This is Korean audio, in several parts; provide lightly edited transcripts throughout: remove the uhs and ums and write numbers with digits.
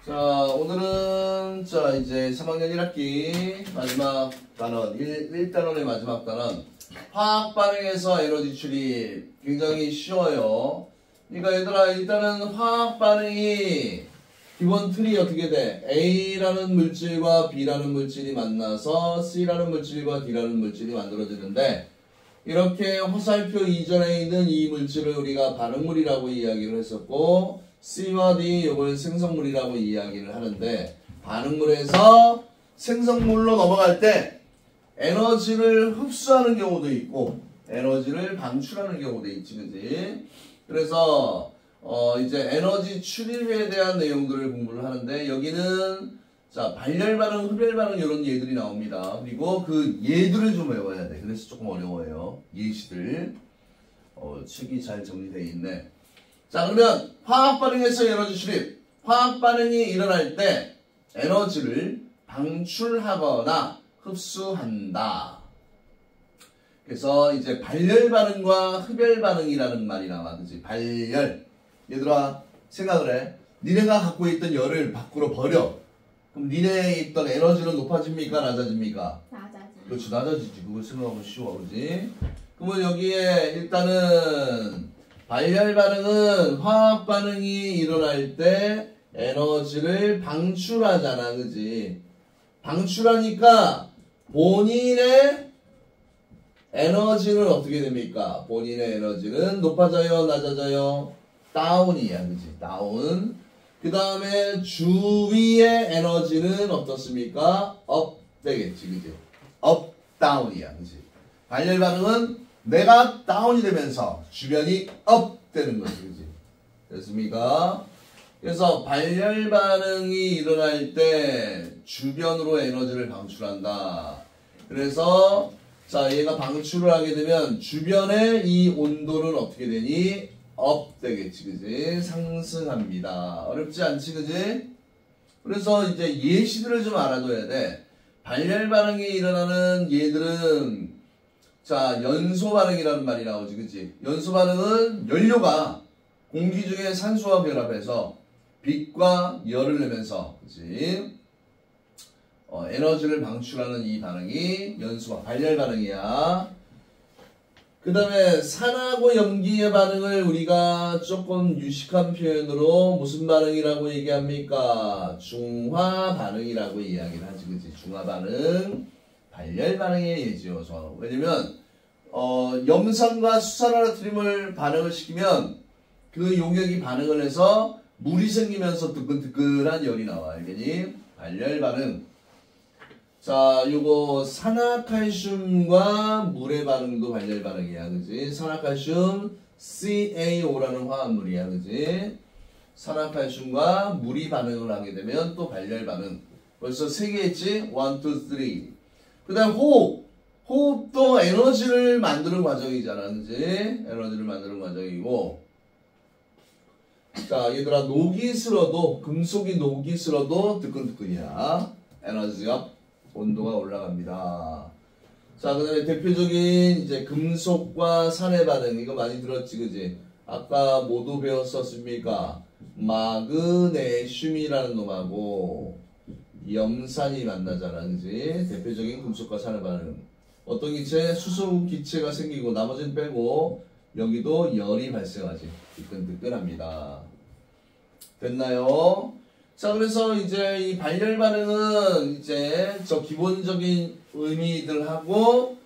자, 오늘은 이제 3학년 1학기 마지막 단원 1단원의 마지막 단원 화학 반응에서 에너지 출입. 굉장히 쉬워요. 그러니까 얘들아, 일단은 화학 반응이 기본 틀이 어떻게 돼? A라는 물질과 B라는 물질이 만나서 C라는 물질과 D라는 물질이 만들어지는데, 이렇게 화살표 이전에 있는 이 물질을 우리가 반응물이라고 이야기를 했었고, C와 D 이걸 생성물이라고 이야기를 하는데, 반응물에서 생성물로 넘어갈 때 에너지를 흡수하는 경우도 있고 에너지를 방출하는 경우도 있지, 그지? 그래서 이제 에너지 출입에 대한 내용들을 공부를 하는데, 여기는 자, 발열 반응, 흡열 반응 이런 예들이 나옵니다. 그리고 그 예들을 좀 외워야 돼. 그래서 조금 어려워요. 예시들. 책이 잘 정리되어 있네. 자, 그러면 화학 반응에서 에너지 출입. 화학 반응이 일어날 때 에너지를 방출하거나 흡수한다. 그래서 이제 발열 반응과 흡열 반응이라는 말이 나와. 그치? 발열. 얘들아, 생각을 해. 니네가 갖고 있던 열을 밖으로 버려. 그럼 니네에 있던 에너지는 높아집니까? 낮아집니까? 낮아지. 그렇지, 낮아지지. 그걸 생각하면 쉬워, 그지? 그러면 여기에 일단은 발열 반응은 화학 반응이 일어날 때 에너지를 방출하잖아, 그지? 방출하니까 본인의 에너지는 어떻게 됩니까? 본인의 에너지는 높아져요, 낮아져요? 다운이야, 그지? 다운. 그 다음에 주위의 에너지는 어떻습니까? 업 되겠지, 그지? 업, 다운이야, 그지? 발열 반응은 내가 다운이 되면서 주변이 업 되는 거지, 그지? 됐습니까? 그래서 발열 반응이 일어날 때 주변으로 에너지를 방출한다. 그래서 자, 얘가 방출을 하게 되면 주변의 이 온도는 어떻게 되니? 업 되겠지, 그지? 상승합니다. 어렵지 않지, 그지? 그래서 이제 예시들을 좀 알아둬야 돼. 발열 반응이 일어나는 얘들은 자, 연소 반응이라는 말이 나오지, 그지? 연소 반응은 연료가 공기 중에 산소와 결합해서 빛과 열을 내면서, 그지? 에너지를 방출하는 이 반응이 연소와 발열 반응이야. 그 다음에 산하고 염기의 반응을 우리가 조금 유식한 표현으로 무슨 반응이라고 얘기합니까? 중화 반응이라고 이야기를 하지, 그치? 중화 반응, 발열 반응의 예지요. 왜냐면 염산과 수산화나트륨을 반응을 시키면 그 용액이 반응을 해서 물이 생기면서 뜨끈뜨끈한 열이 나와. 알겠니? 발열 반응. 자, 요거 산화칼슘과 물의 반응도 발열 반응이야, 그지? 산화칼슘 CaO라는 화합물이야, 그지? 산화칼슘과 물이 반응을 하게 되면 또 발열 반응. 벌써 3개 했지? 1, 2, 3. 그 다음 호흡. 호흡도 에너지를 만드는 과정이잖아, 그지? 에너지를 만드는 과정이고. 자, 얘들아, 녹이 슬어도, 금속이 녹이 슬어도 뜨끈뜨끈이야. 에너지가 온도가 올라갑니다. 자, 그 다음에 대표적인 이제 금속과 산의 반응, 이거 많이 들었지, 그지? 아까 모두 배웠었습니까? 마그네슘이라는 놈하고 염산이 만나잖아, 그지? 대표적인 금속과 산의 반응. 어떤 기체? 수소 기체가 생기고 나머지는 빼고 여기도 열이 발생하지. 뜨끈뜨끈합니다. 됐나요? 자, 그래서 이제 이 발열 반응은 이제 저 기본적인 의미들하고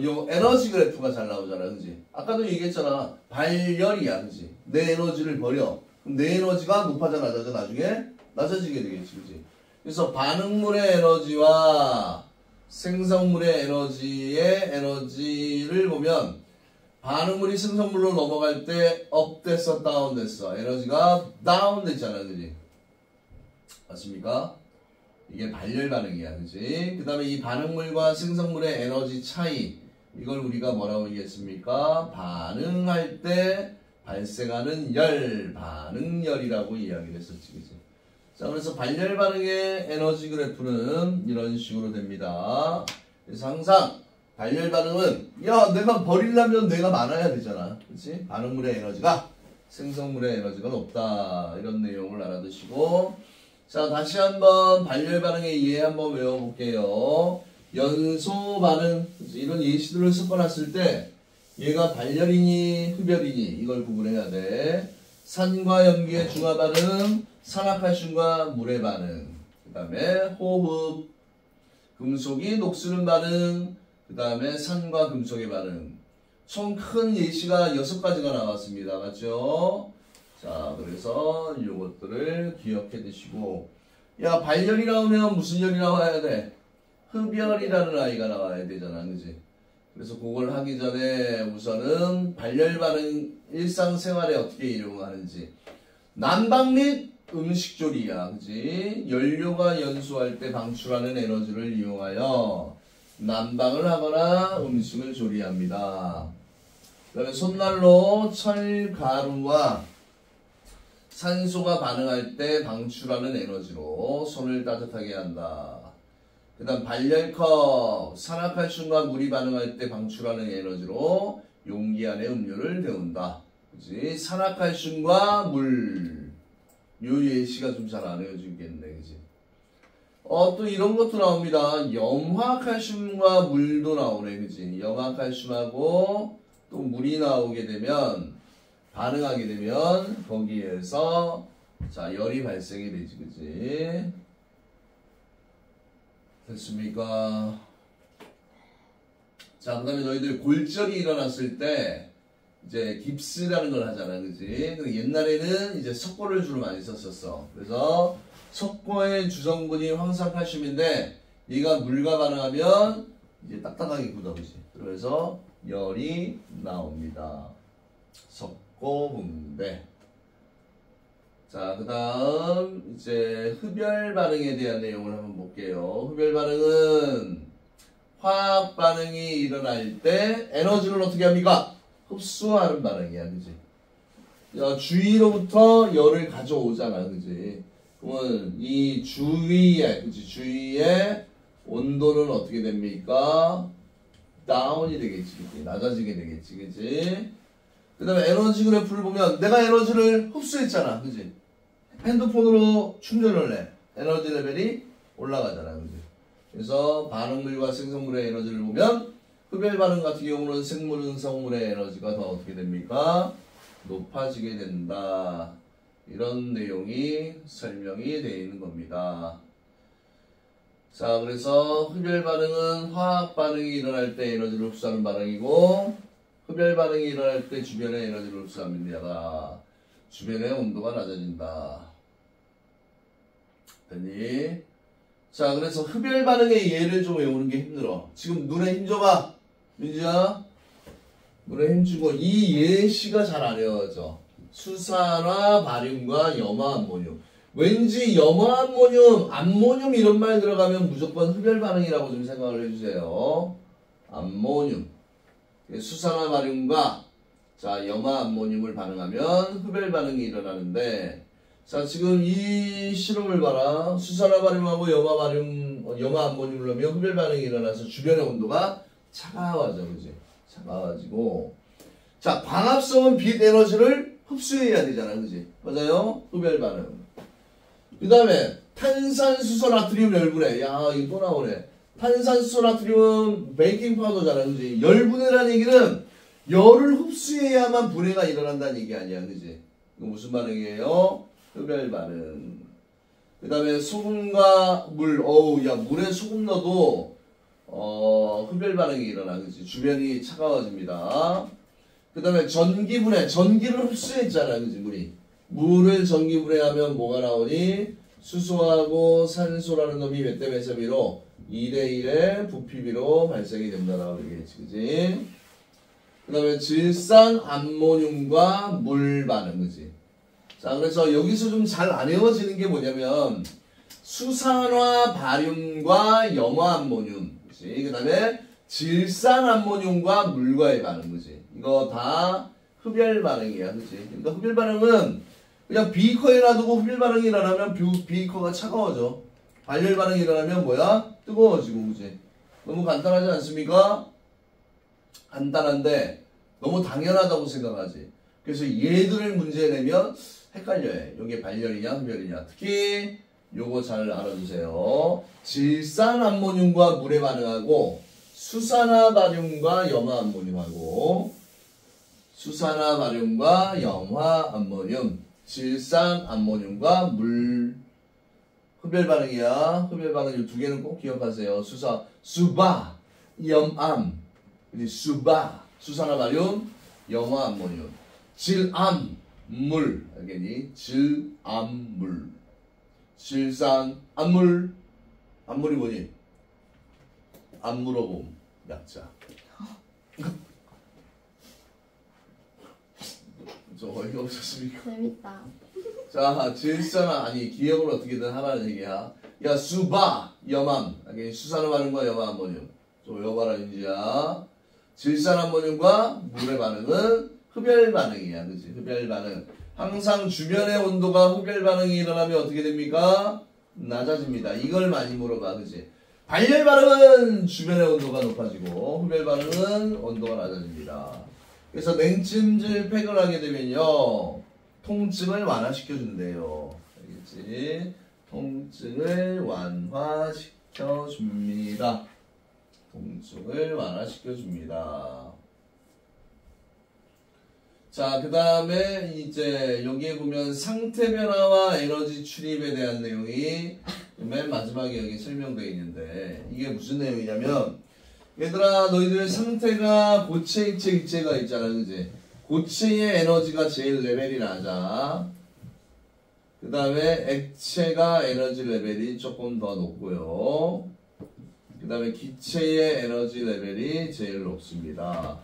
요 에너지 그래프가 잘 나오잖아, 그지? 아까도 얘기했잖아. 발열이야, 그지? 내 에너지를 버려. 그럼 내 에너지가 높아져, 낮아져, 나중에? 낮아지게 되겠지, 그지? 그래서 반응물의 에너지와 생성물의 에너지를 보면 반응물이 생성물로 넘어갈 때 업 됐어, 다운 됐어. 에너지가 다운 됐잖아, 그지? 맞습니까? 이게 발열 반응이야, 그지? 그 다음에 이 반응물과 생성물의 에너지 차이, 이걸 우리가 뭐라고 얘기했습니까? 반응할 때 발생하는 열, 반응열이라고 이야기를 했었지, 그지? 자, 그래서 발열 반응의 에너지 그래프는 이런 식으로 됩니다. 그래서 항상 발열 반응은 야, 내가 버리려면 내가 많아야 되잖아, 그치? 반응물의 에너지가 생성물의 에너지가 높다. 이런 내용을 알아두시고, 자, 다시 한번 발열 반응의 예 한번 외워볼게요. 연소 반응, 이런 예시들을 섞어놨을 때 얘가 발열이니 흡열이니 이걸 구분해야 돼. 산과 염기의 중화 반응, 산화칼슘과 물의 반응, 그 다음에 호흡, 금속이 녹슬는 반응, 그 다음에 산과 금속의 반응. 총 큰 예시가 6가지가 나왔습니다. 맞죠? 자, 그래서 요것들을 기억해 두시고, 야, 발열이 나오면 무슨 열이 나와야 돼? 흡열이라는 아이가 나와야 되잖아. 그지? 그래서 그걸 하기 전에 우선은 발열 반응 일상생활에 어떻게 이용하는지. 난방 및 음식조리야. 그지? 연료가 연소할 때 방출하는 에너지를 이용하여 난방을 하거나 음식을 조리합니다. 그 다음에 손난로 철가루와 산소가 반응할 때 방출하는 에너지로 손을 따뜻하게 한다. 그 다음 발열컵, 산화칼슘과 물이 반응할 때 방출하는 에너지로 용기 안에 음료를 데운다. 그치? 산화칼슘과 물. 요 예시가 좀 잘 안 외워지겠네. 그치? 또 이런 것도 나옵니다. 염화칼슘과 물도 나오네. 그치? 염화칼슘하고 또 물이 나오게 되면, 반응하게 되면, 거기에서, 자, 열이 발생이 되지. 그치? 됐습니까? 자, 그 다음에 너희들 골절이 일어났을 때 이제 깁스라는 걸 하잖아. 그지? 옛날에는 이제 석고를 주로 많이 썼었어. 그래서 석고의 주성분이 황산칼슘인데 얘가 물과 반응하면 이제 딱딱하게 굳어. 그지? 그래서 열이 나옵니다. 석고 분배. 자, 그 다음, 이제, 흡열 반응에 대한 내용을 한번 볼게요. 흡열 반응은 화학 반응이 일어날 때 에너지를 어떻게 합니까? 흡수하는 반응이야, 그지? 야, 주위로부터 열을 가져오잖아, 그지? 그러면 이 주위에, 그지? 주위에 온도는 어떻게 됩니까? 다운이 되겠지, 그지? 낮아지게 되겠지, 그지? 그 다음에 에너지 그래프를 보면 내가 에너지를 흡수했잖아, 그지? 핸드폰으로 충전을 해. 에너지 레벨이 올라가잖아. 그지? 그래서 반응물과 생성물의 에너지를 보면 흡열 반응 같은 경우는 생물 성물의 에너지가 더 어떻게 됩니까? 높아지게 된다. 이런 내용이 설명이 되어 있는 겁니다. 자, 그래서 흡열 반응은 화학 반응이 일어날 때 에너지를 흡수하는 반응이고 흡열 반응이 일어날 때 주변의 에너지를 흡수합니다. 주변의 온도가 낮아진다. 됐니? 자, 그래서 흡열 반응의 예를 좀 외우는 게 힘들어. 지금 눈에 힘 줘봐. 민지야. 눈에 힘 주고 이 예시가 잘 안 외워져. 수산화 바륨과 염화암모늄. 왠지 염화암모늄, 암모늄 이런 말 들어가면 무조건 흡열 반응이라고 좀 생각을 해주세요. 암모늄. 수산화 바륨과 자, 염화암모늄을 반응하면 흡열 반응이 일어나는데 자, 지금 이 실험을 봐라. 수산화 바륨하고 염화암모늄을 넣으면 흡열 반응이 일어나서 주변의 온도가 차가워져. 그지? 차가워지고 자, 광합성은 빛 에너지를 흡수해야 되잖아. 그지? 맞아요? 흡열 반응. 그 다음에 탄산수소 나트륨 열분해. 야, 이거 또 나오네. 탄산수소 나트륨은 베이킹 파우더잖아. 그지? 열분해라는 얘기는 열을 흡수해야만 분해가 일어난다는 얘기 아니야. 그지? 이거 무슨 반응이에요? 흡열 반응. 그 다음에 소금과 물. 어우, 야, 물에 소금 넣어도 흡열 반응이 일어나. 그지? 주변이 차가워집니다. 그 다음에 전기분해. 전기를 흡수했잖아. 그지? 물을 전기분해하면 뭐가 나오니? 수소하고 산소라는 놈이 몇 대 몇의 비로 2대1의 부피비로 발생이 된다라고 얘기했지. 그지? 그 다음에 질산 암모늄과 물 반응. 그지? 자, 그래서 여기서 좀 잘 안 외워지는 게 뭐냐면 수산화 바륨과 염화암모늄. 그지? 그 다음에 질산 암모늄과 물과의 반응. 그지? 이거 다 흡열 반응이야. 그지? 그러니까 흡열 반응은 그냥 비커에 놔두고 흡열 반응이 일어나면 비커가 차가워져. 발열 반응이 일어나면 뭐야? 뜨거워지고. 그지? 너무 간단하지 않습니까? 간단한데 너무 당연하다고 생각하지. 그래서 얘들을 문제 내면 헷갈려요. 이게 발열이냐 흡열이냐. 특히 요거 잘 알아두세요. 질산암모늄과 물에 반응하고 수산화바륨과 염화암모늄하고 수산화바륨과 염화암모늄, 질산암모늄과 물 흡열 반응이야. 흡열 반응 이 두 개는 꼭 기억하세요. 수바, 염암, 수바, 수산화바륨, 염화암모늄, 질암, 물, 알겠니? 질암물, 질산암물, 암물이 뭐니? 안 물어봄, 약자. 저 어이가 없었습니까? 재밌다. 자, 질산화 아니 기억을 어떻게든 하라는 얘기야. 야, 수바, 염암, 알겠니? 수산화바륨과 염화암모늄. 좀 외워봐라 인지야. 질산암모늄과 물의 반응은 흡열 반응이야, 그렇지? 흡열 반응. 항상 주변의 온도가 흡열 반응이 일어나면 어떻게 됩니까? 낮아집니다. 이걸 많이 물어봐, 그렇지? 발열 반응은 주변의 온도가 높아지고 흡열 반응은 온도가 낮아집니다. 그래서 냉찜질 팩을 하게 되면요, 통증을 완화시켜 준대요. 알겠지? 통증을 완화시켜 줍니다. 통증을 완화시켜 줍니다. 자, 그 다음에 이제 여기에 보면 상태 변화와 에너지 출입에 대한 내용이 맨 마지막에 여기 설명되어 있는데, 이게 무슨 내용이냐면, 얘들아 너희들 상태가 고체, 액체, 기체가 있잖아, 그지? 고체의 에너지가 제일 레벨이 낮아. 그 다음에 액체가 에너지 레벨이 조금 더 높고요. 그 다음에 기체의 에너지 레벨이 제일 높습니다.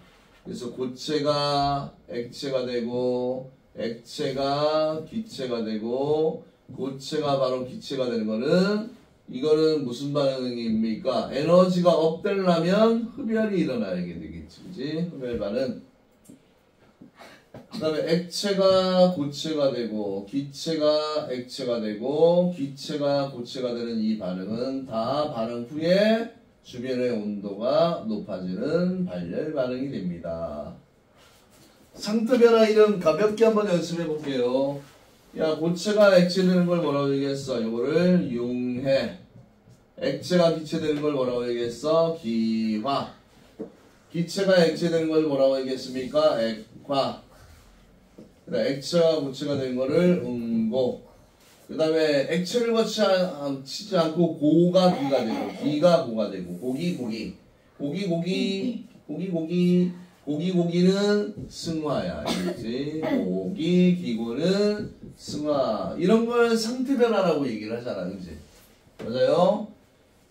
그래서 고체가 액체가 되고 액체가 기체가 되고 고체가 바로 기체가 되는 거는, 이거는 무슨 반응입니까? 에너지가 업되려면 흡열이 일어나게 되겠지, 그지? 흡열 반응. 그 다음에 액체가 고체가 되고 기체가 액체가 되고 기체가 고체가 되는 이 반응은 다 반응 후에 주변의 온도가 높아지는 발열 반응이 됩니다. 상태 변화 이름 가볍게 한번 연습해 볼게요. 야, 고체가 액체 되는 걸 뭐라고 얘기했어? 이거를 융해. 액체가 기체 되는 걸 뭐라고 얘기했어? 기화. 기체가 액체 되는 걸 뭐라고 얘기했습니까? 액화. 그 다음에 액체가 고체가 되는 거를 응고. 그 다음에 액체를 거치지 않고 고가 기가 되고 기가 고가 되고 고기는 승화야. 알겠지? 고기 기고는 승화. 이런 걸 상태 변화라고 얘기를 하잖아, 그지? 맞아요?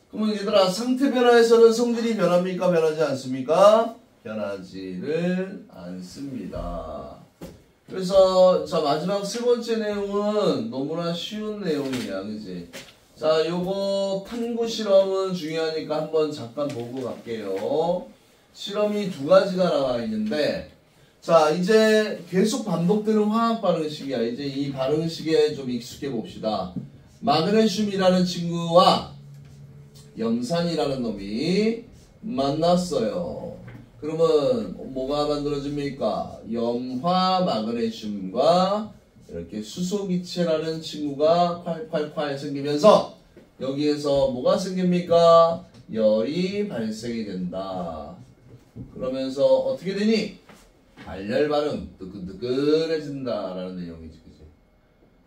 그러면 얘들아, 상태 변화에서는 성질이 변합니까? 변하지 않습니까? 변하지를 않습니다. 그래서 자, 마지막 세 번째 내용은 너무나 쉬운 내용이야, 그지? 자, 요거 탐구 실험은 중요하니까 한번 잠깐 보고 갈게요. 실험이 두 가지가 나와 있는데, 자, 이제 계속 반복되는 화학 반응식이야. 이제 이 반응식에 좀 익숙해 봅시다. 마그네슘이라는 친구와 염산이라는 놈이 만났어요. 그러면 뭐가 만들어집니까? 염화 마그네슘과 이렇게 수소기체라는 친구가 콸콸콸 생기면서 여기에서 뭐가 생깁니까? 열이 발생이 된다. 그러면서 어떻게 되니? 발열 반응, 뜨끈뜨끈해진다라는 내용이지, 그지?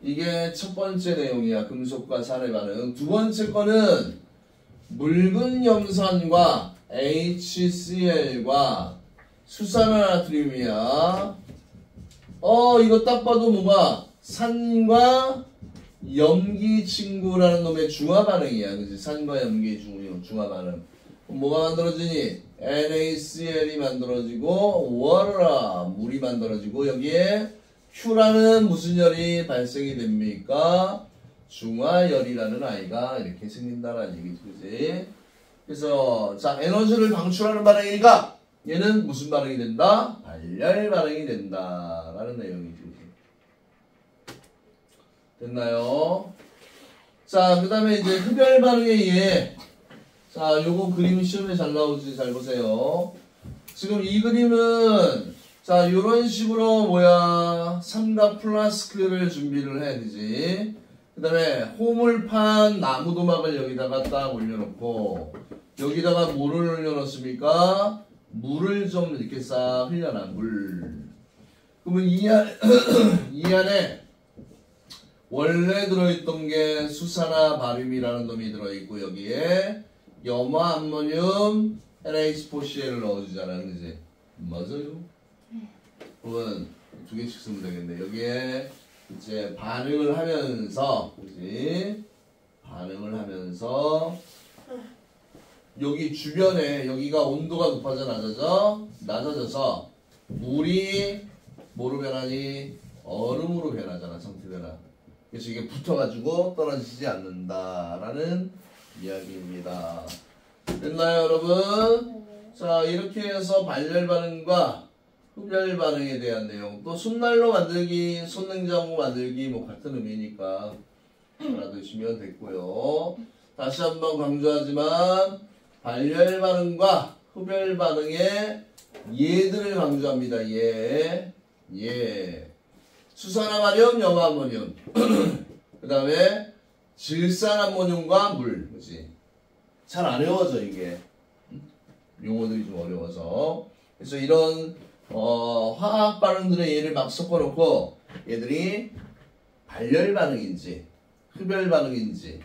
이게 첫 번째 내용이야. 금속과 산의 반응. 두 번째 거는 묽은 염산과 HCl과 수산화나트륨이야. 이거 딱 봐도 뭐가? 산과 염기 친구라는 놈의 중화 반응이야. 그치? 산과 염기 중화 반응. 뭐가 만들어지니? NaCl이 만들어지고, water, 물이 만들어지고, 여기에 Q라는 무슨 열이 발생이 됩니까? 중화열이라는 아이가 이렇게 생긴다라는 얘기지, 그치? 그래서, 자, 에너지를 방출하는 반응이니까, 얘는 무슨 반응이 된다? 발열 반응이 된다. 라는 내용이지. 됐나요? 자, 그 다음에 이제 흡열 반응에 의해, 자, 요거 그림 시험에 잘 나오지, 잘 보세요. 지금 이 그림은, 자, 이런 식으로 뭐야 삼각 플라스크를 준비를 해야 되지. 그 다음에 호물판 나무도막을 여기다가 딱 올려놓고 여기다가 뭐를 올려놓습니까? 물을 좀 이렇게 싹 흘려놔. 물. 그러면 이 안에 원래 들어있던 게 수산화 바륨이라는 놈이 들어있고 여기에 염화암모늄 NH4Cl을 넣어주잖아. 그지? 맞아요? 그러면 두 개씩 쓰면 되겠네. 여기에 이제 반응을 하면서, 그지? 반응을 하면서 여기 주변에 여기가 온도가 높아져 낮아져서 물이 뭐로 변하니? 얼음으로 변하잖아. 상태 변화. 그래서 이게 붙어가지고 떨어지지 않는다라는 이야기입니다. 됐나요, 여러분? 자, 이렇게 해서 발열 반응과 흡열 반응에 대한 내용. 또 손난로 만들기, 손냉장고 만들기 뭐 같은 의미니까 알아두시면 됐고요. 다시 한번 강조하지만 발열 반응과 흡열 반응의 예들을 강조합니다. 수산화마륨, 염화암모늄. 그 다음에 질산암모늄과 물. 그치? 잘 안 외워져, 이게. 용어들이 좀 어려워서. 그래서 이런, 화학 반응들의 예를 막 섞어놓고, 얘들이 발열 반응인지, 흡열 반응인지,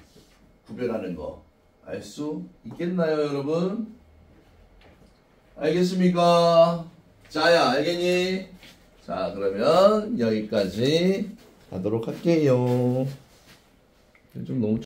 구별하는 거. 알 수 있겠나요, 여러분? 알겠습니까? 자야, 알겠니? 자, 그러면 여기까지 하도록 할게요. 좀 너무